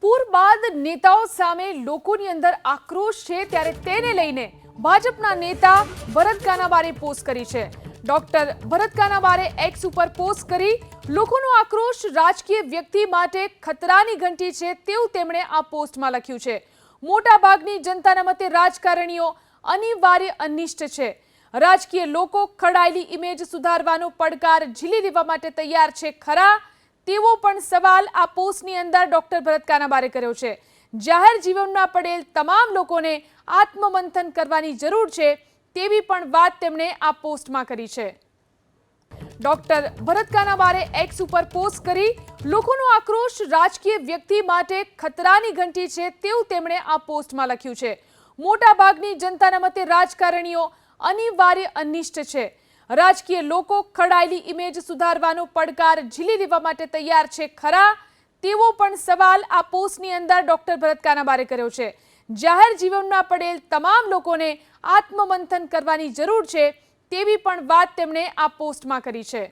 પૂર બાદ નેતાઓ સામે લોકોની અંદર આક્રોશ છે, ત્યારે તેને લઈને ભાજપના નેતા ભરત કાનાબારે પોસ્ટ કરી છે। ડોક્ટર ભરત કાનાબારે એક્સ ઉપર પોસ્ટ કરી લોકોનો આક્રોશ રાજકીય વ્યક્તિ માટે ખતરાની ઘંટી છે તેવું તેમણે આ પોસ્ટમાં લખ્યું છે। મોટા ભાગની જનતાના મતે રાજકારણીઓ અનિવાર્ય અનિષ્ટ છે। રાજકીય લોકો ખડાયેલી ઇમેજ સુધારવાનો પડકાર ઝીલી લેવા માટે તૈયાર છે ખરા તેવો પણ સવાલ આ પોસ્ટની અંદર ડોક્ટર ભરત કાનાબારે કર્યો છે। જાહેર જીવનમાં પડેલ તમામ લોકોને આત્મમંથન કરવાની જરૂર છે તેવી પણ વાત તેમણે આ પોસ્ટમાં કરી છે। ડોક્ટર ભરત કાનાબારે એક્સ ઉપર પોસ્ટ કરી લોકોનો આક્રોશ રાજકીય વ્યક્તિ માટે ખતરાની ઘંટી છે તેવું તેમણે આ પોસ્ટમાં લખ્યું છે। મોટા ભાગની જનતાના મતે રાજકારણીઓ અનિવાર્ય અનિષ્ટ છે। રાજકીય લોકો ખડાયેલી ઇમેજ સુધારવાનો પડકાર ઝીલી લેવા માટે તૈયાર છે ખરા તેવો પણ સવાલ આ પોસ્ટની અંદર ડોક્ટર ભરત કાનાબારે કર્યો છે। જાહેર જીવનમાં પડેલ તમામ લોકોને આત્મમંથન કરવાની જરૂર છે તેવી પણ વાત તેમણે આ પોસ્ટમાં કરી છે।